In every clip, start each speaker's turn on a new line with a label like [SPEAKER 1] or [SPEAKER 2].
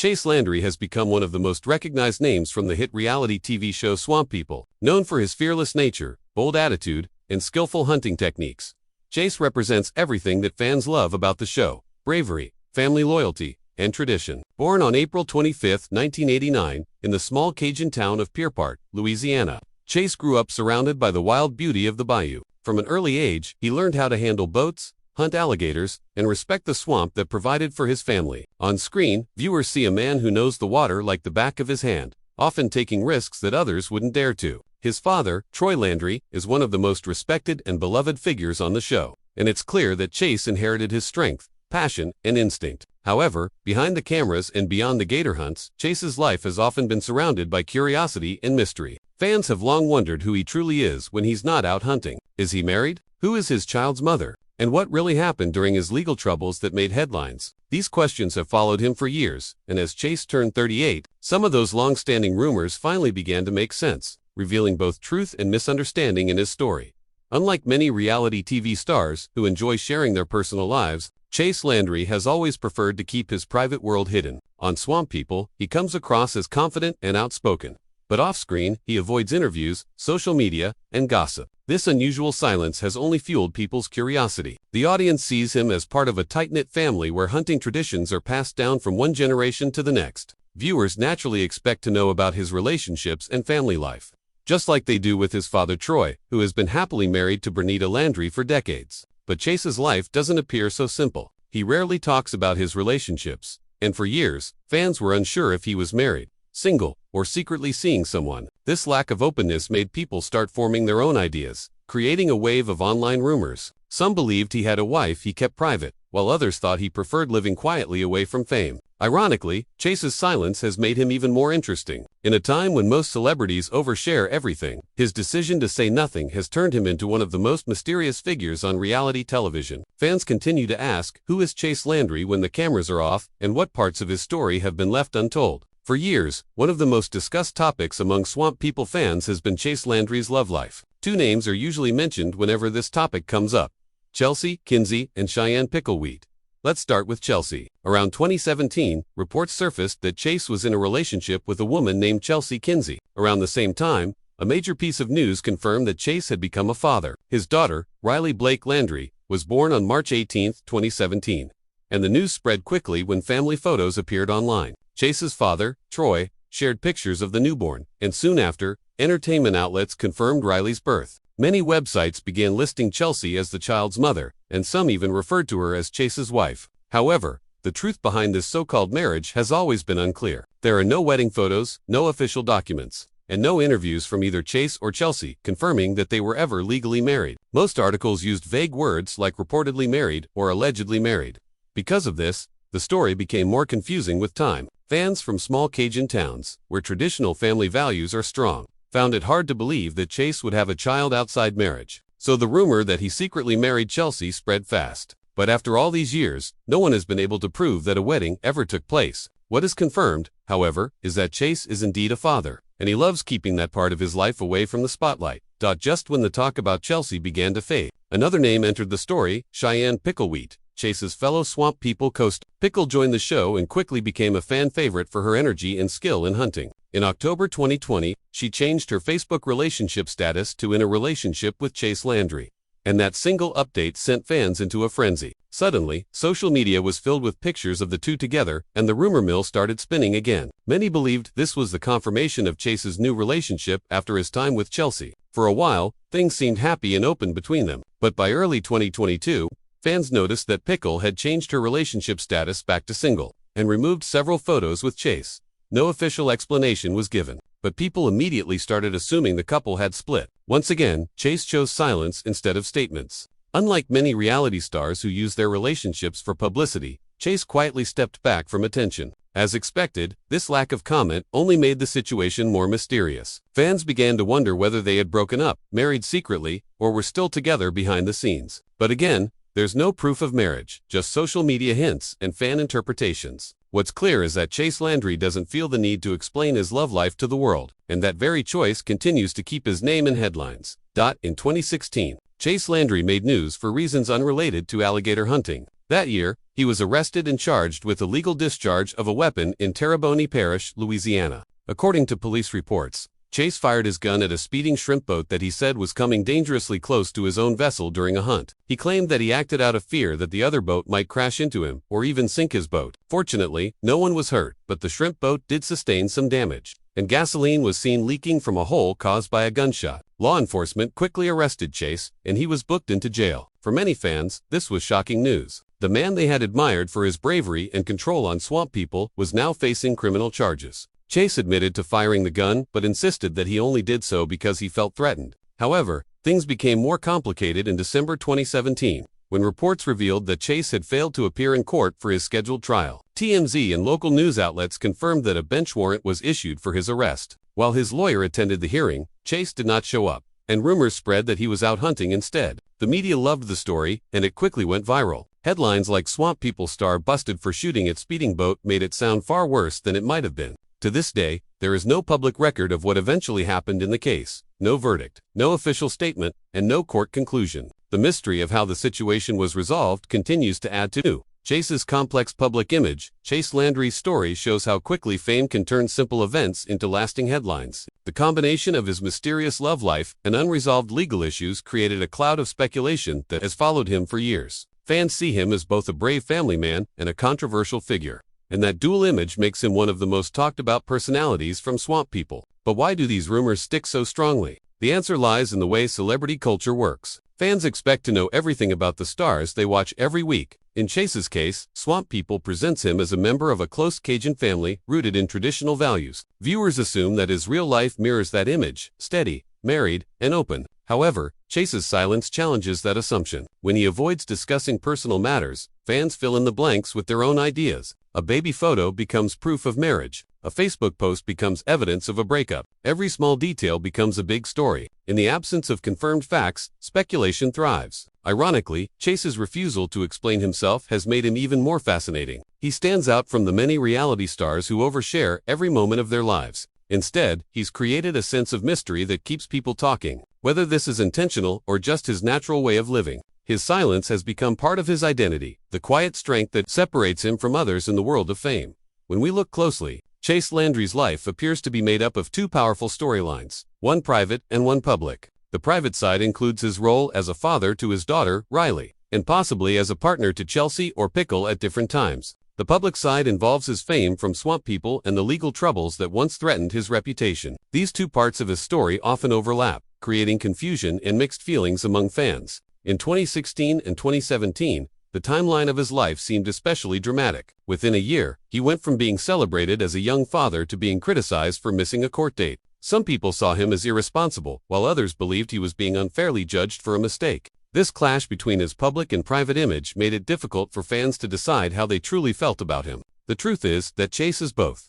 [SPEAKER 1] Chase Landry has become one of the most recognized names from the hit reality TV show Swamp People. Known for his fearless nature, bold attitude, and skillful hunting techniques, Chase represents everything that fans love about the show: bravery, family loyalty, and tradition. Born on April 25, 1989, in the small Cajun town of Pierpont, Louisiana, Chase grew up surrounded by the wild beauty of the bayou. From an early age, he learned how to handle boats, hunt alligators, and respect the swamp that provided for his family. On screen, viewers see a man who knows the water like the back of his hand, often taking risks that others wouldn't dare to. His father, Troy Landry, is one of the most respected and beloved figures on the show, and it's clear that Chase inherited his strength, passion, and instinct. However, behind the cameras and beyond the gator hunts, Chase's life has often been surrounded by curiosity and mystery. Fans have long wondered who he truly is when he's not out hunting. Is he married? Who is his child's mother? And what really happened during his legal troubles that made headlines? These questions have followed him for years, and as Chase turned 38, some of those long-standing rumors finally began to make sense, revealing both truth and misunderstanding in his story. Unlike many reality TV stars who enjoy sharing their personal lives, Chase Landry has always preferred to keep his private world hidden. On Swamp People, he comes across as confident and outspoken, but off-screen, he avoids interviews, social media, and gossip. This unusual silence has only fueled people's curiosity. The audience sees him as part of a tight-knit family where hunting traditions are passed down from one generation to the next. Viewers naturally expect to know about his relationships and family life, just like they do with his father Troy, who has been happily married to Bernita Landry for decades. But Chase's life doesn't appear so simple. He rarely talks about his relationships, and for years, fans were unsure if he was married, single, or secretly seeing someone. This lack of openness made people start forming their own ideas, creating a wave of online rumors. Some believed he had a wife he kept private, while others thought he preferred living quietly away from fame. Ironically, Chase's silence has made him even more interesting. In a time when most celebrities overshare everything, his decision to say nothing has turned him into one of the most mysterious figures on reality television. Fans continue to ask, who is Chase Landry when the cameras are off, and what parts of his story have been left untold? For years, one of the most discussed topics among Swamp People fans has been Chase Landry's love life. Two names are usually mentioned whenever this topic comes up: Chelsea, Kinsey, and Cheyenne Picklewheat. Let's start with Chelsea. Around 2017, reports surfaced that Chase was in a relationship with a woman named Chelsea Kinsey. Around the same time, a major piece of news confirmed that Chase had become a father. His daughter, Riley Blake Landry, was born on March 18, 2017. And the news spread quickly when family photos appeared online. Chase's father, Troy, shared pictures of the newborn, and soon after, entertainment outlets confirmed Riley's birth. Many websites began listing Chelsea as the child's mother, and some even referred to her as Chase's wife. However, the truth behind this so-called marriage has always been unclear. There are no wedding photos, no official documents, and no interviews from either Chase or Chelsea confirming that they were ever legally married. Most articles used vague words like reportedly married or allegedly married. Because of this, the story became more confusing with time. Fans from small Cajun towns, where traditional family values are strong, found it hard to believe that Chase would have a child outside marriage. So the rumor that he secretly married Chelsea spread fast. But after all these years, no one has been able to prove that a wedding ever took place. What is confirmed, however, is that Chase is indeed a father, and he loves keeping that part of his life away from the spotlight. Just when the talk about Chelsea began to fade, another name entered the story: Cheyenne Picklewheat, Chase's fellow Swamp People co-star. Pickle joined the show and quickly became a fan favorite for her energy and skill in hunting. In October 2020, she changed her Facebook relationship status to in a relationship with Chase Landry. And that single update sent fans into a frenzy. Suddenly, social media was filled with pictures of the two together, and the rumor mill started spinning again. Many believed this was the confirmation of Chase's new relationship after his time with Chelsea. For a while, things seemed happy and open between them. But by early 2022, fans noticed that Pickle had changed her relationship status back to single, and removed several photos with Chase. No official explanation was given, but people immediately started assuming the couple had split. Once again, Chase chose silence instead of statements. Unlike many reality stars who use their relationships for publicity, Chase quietly stepped back from attention. As expected, this lack of comment only made the situation more mysterious. Fans began to wonder whether they had broken up, married secretly, or were still together behind the scenes. But again, there's no proof of marriage, just social media hints and fan interpretations. What's clear is that Chase Landry doesn't feel the need to explain his love life to the world, and that very choice continues to keep his name in headlines. In 2016, Chase Landry made news for reasons unrelated to alligator hunting. That year, he was arrested and charged with illegal discharge of a weapon in Terrebonne Parish, Louisiana. According to police reports, Chase fired his gun at a speeding shrimp boat that he said was coming dangerously close to his own vessel during a hunt. He claimed that he acted out of fear that the other boat might crash into him or even sink his boat. Fortunately, no one was hurt, but the shrimp boat did sustain some damage, and gasoline was seen leaking from a hole caused by a gunshot. Law enforcement quickly arrested Chase, and he was booked into jail. For many fans, this was shocking news. The man they had admired for his bravery and control on Swamp People was now facing criminal charges. Chase admitted to firing the gun, but insisted that he only did so because he felt threatened. However, things became more complicated in December 2017, when reports revealed that Chase had failed to appear in court for his scheduled trial. TMZ and local news outlets confirmed that a bench warrant was issued for his arrest. While his lawyer attended the hearing, Chase did not show up, and rumors spread that he was out hunting instead. The media loved the story, and it quickly went viral. Headlines like "Swamp People star busted for shooting at speeding boat" made it sound far worse than it might have been. To this day, there is no public record of what eventually happened in the case, no verdict, no official statement, and no court conclusion. The mystery of how the situation was resolved continues to add to Chase's complex public image. Chase Landry's story shows how quickly fame can turn simple events into lasting headlines. The combination of his mysterious love life and unresolved legal issues created a cloud of speculation that has followed him for years. Fans see him as both a brave family man and a controversial figure, and that dual image makes him one of the most talked about personalities from Swamp People. But why do these rumors stick so strongly? The answer lies in the way celebrity culture works. Fans expect to know everything about the stars they watch every week. In Chase's case, Swamp People presents him as a member of a close Cajun family rooted in traditional values. Viewers assume that his real life mirrors that image: steady, married, and open. However, Chase's silence challenges that assumption. When he avoids discussing personal matters, fans fill in the blanks with their own ideas. A baby photo becomes proof of marriage. A Facebook post becomes evidence of a breakup. Every small detail becomes a big story. In the absence of confirmed facts, speculation thrives. Ironically, Chase's refusal to explain himself has made him even more fascinating. He stands out from the many reality stars who overshare every moment of their lives. Instead, he's created a sense of mystery that keeps people talking. Whether this is intentional or just his natural way of living, his silence has become part of his identity, the quiet strength that separates him from others in the world of fame. When we look closely, Chase Landry's life appears to be made up of two powerful storylines, one private and one public. The private side includes his role as a father to his daughter, Riley, and possibly as a partner to Chelsea or Pickle at different times. The public side involves his fame from Swamp People and the legal troubles that once threatened his reputation. These two parts of his story often overlap, creating confusion and mixed feelings among fans. In 2016 and 2017, the timeline of his life seemed especially dramatic. Within a year, he went from being celebrated as a young father to being criticized for missing a court date. Some people saw him as irresponsible, while others believed he was being unfairly judged for a mistake. This clash between his public and private image made it difficult for fans to decide how they truly felt about him. The truth is that Chase is both.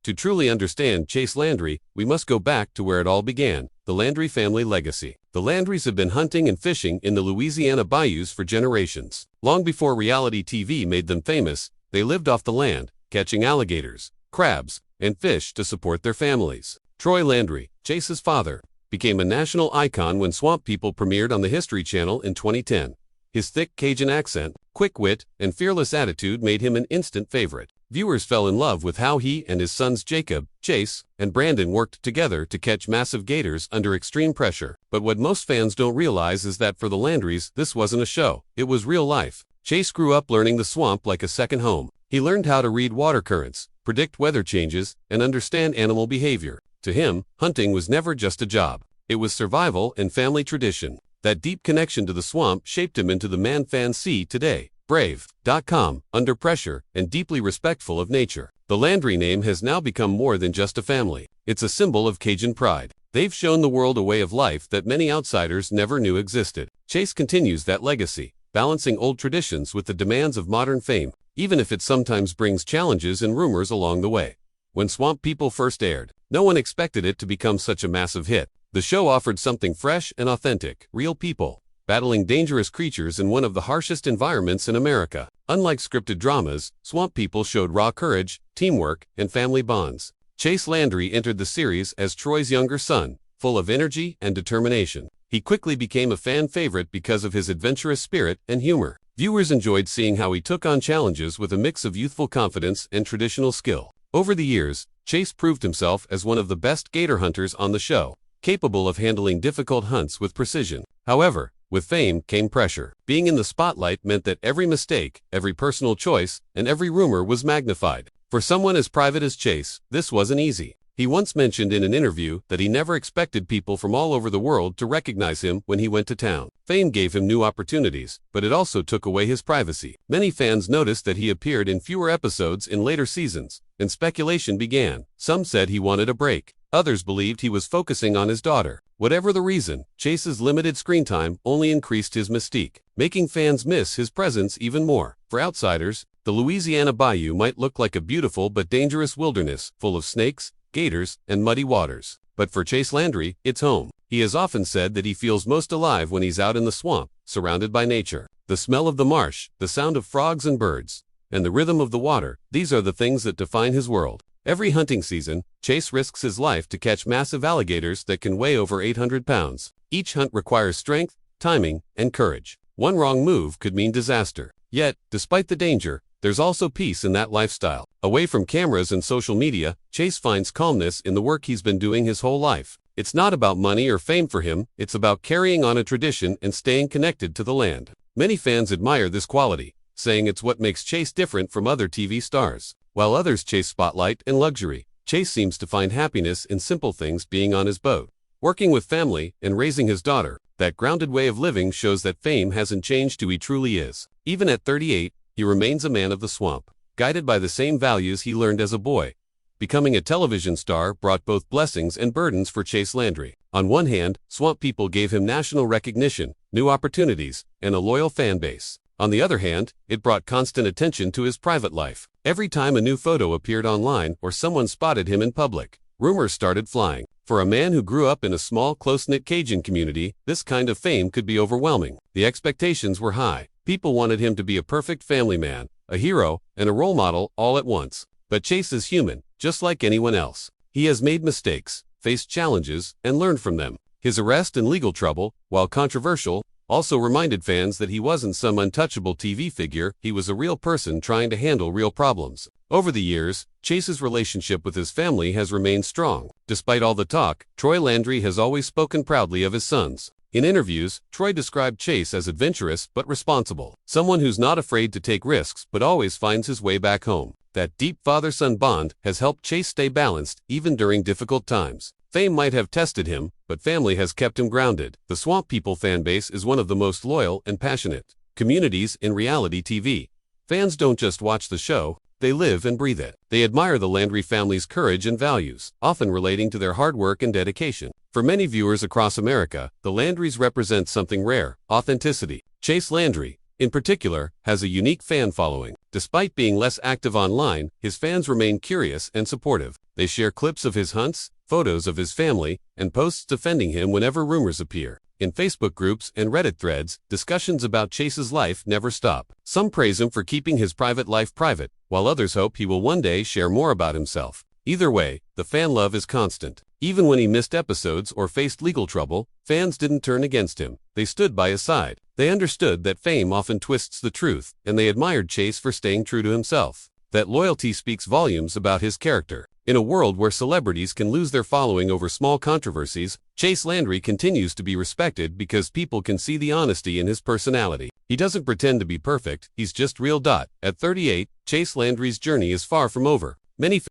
[SPEAKER 1] To truly understand Chase Landry, we must go back to where it all began, the Landry family legacy. The Landrys have been hunting and fishing in the Louisiana bayous for generations. Long before reality TV made them famous, they lived off the land, catching alligators, crabs, and fish to support their families. Troy Landry, Chase's father, became a national icon when Swamp People premiered on the History Channel in 2010. His thick Cajun accent, quick wit, and fearless attitude made him an instant favorite. Viewers fell in love with how he and his sons Jacob, Chase, and Brandon worked together to catch massive gators under extreme pressure. But what most fans don't realize is that for the Landrys, this wasn't a show, it was real life. Chase grew up learning the swamp like a second home. He learned how to read water currents, predict weather changes, and understand animal behavior. To him, hunting was never just a job. It was survival and family tradition. That deep connection to the swamp shaped him into the man fans see today. Brave, calm, under pressure, and deeply respectful of nature. The Landry name has now become more than just a family. It's a symbol of Cajun pride. They've shown the world a way of life that many outsiders never knew existed. Chase continues that legacy, balancing old traditions with the demands of modern fame, even if it sometimes brings challenges and rumors along the way. When Swamp People first aired, no one expected it to become such a massive hit. The show offered something fresh and authentic, real people, battling dangerous creatures in one of the harshest environments in America. Unlike scripted dramas, Swamp People showed raw courage, teamwork, and family bonds. Chase Landry entered the series as Troy's younger son, full of energy and determination. he quickly became a fan favorite because of his adventurous spirit and humor. Viewers enjoyed seeing how he took on challenges with a mix of youthful confidence and traditional skill. Over the years, Chase proved himself as one of the best gator hunters on the show, capable of handling difficult hunts with precision. However, with fame came pressure. Being in the spotlight meant that every mistake, every personal choice, and every rumor was magnified. For someone as private as Chase, this wasn't easy. He once mentioned in an interview that he never expected people from all over the world to recognize him when he went to town. Fame gave him new opportunities, but it also took away his privacy. Many fans noticed that he appeared in fewer episodes in later seasons, and speculation began. Some said he wanted a break. Others believed he was focusing on his daughter. Whatever the reason, Chase's limited screen time only increased his mystique, making fans miss his presence even more. For outsiders, the Louisiana Bayou might look like a beautiful but dangerous wilderness, full of snakes, gators, and muddy waters. But for Chase Landry, it's home. He has often said that he feels most alive when he's out in the swamp, surrounded by nature. The smell of the marsh, the sound of frogs and birds, and the rhythm of the water, these are the things that define his world. Every hunting season, Chase risks his life to catch massive alligators that can weigh over 800 pounds. Each hunt requires strength, timing, and courage. One wrong move could mean disaster. Yet, despite the danger, there's also peace in that lifestyle. Away from cameras and social media, Chase finds calmness in the work he's been doing his whole life. It's not about money or fame for him, it's about carrying on a tradition and staying connected to the land. Many fans admire this quality, saying it's what makes Chase different from other TV stars. While others chase spotlight and luxury, Chase seems to find happiness in simple things, being on his boat, working with family, and raising his daughter. That grounded way of living shows that fame hasn't changed who he truly is. Even at 38, he remains a man of the swamp, guided by the same values he learned as a boy. Becoming a television star brought both blessings and burdens for Chase Landry. On one hand, Swamp People gave him national recognition, new opportunities, and a loyal fan base. On the other hand, it brought constant attention to his private life. Every time a new photo appeared online or someone spotted him in public, rumors started flying. For a man who grew up in a small, close-knit Cajun community, this kind of fame could be overwhelming. The expectations were high. People wanted him to be a perfect family man, a hero, and a role model all at once. But Chase is human, just like anyone else. He has made mistakes, faced challenges, and learned from them. His arrest and legal trouble, while controversial, also reminded fans that he wasn't some untouchable TV figure. He was a real person trying to handle real problems. Over the years, Chase's relationship with his family has remained strong. Despite all the talk, Troy Landry has always spoken proudly of his sons. In interviews, Troy described Chase as adventurous but responsible, someone who's not afraid to take risks but always finds his way back home. That deep father-son bond has helped Chase stay balanced even during difficult times. Fame might have tested him, but family has kept him grounded. The Swamp People fanbase is one of the most loyal and passionate communities in reality TV. Fans don't just watch the show, they live and breathe it. They admire the Landry family's courage and values, often relating to their hard work and dedication. For many viewers across America, the Landrys represent something rare: authenticity. Chase Landry, in particular, has a unique fan following. Despite being less active online, his fans remain curious and supportive. They share clips of his hunts, photos of his family, and posts defending him whenever rumors appear. In Facebook groups and Reddit threads, discussions about Chase's life never stop. Some praise him for keeping his private life private, while others hope he will one day share more about himself. Either way, the fan love is constant. Even when he missed episodes or faced legal trouble, fans didn't turn against him. They stood by his side. They understood that fame often twists the truth, and they admired Chase for staying true to himself. That loyalty speaks volumes about his character. In a world where celebrities can lose their following over small controversies, Chase Landry continues to be respected because people can see the honesty in his personality. He doesn't pretend to be perfect, he's just real. At 38, Chase Landry's journey is far from over. Many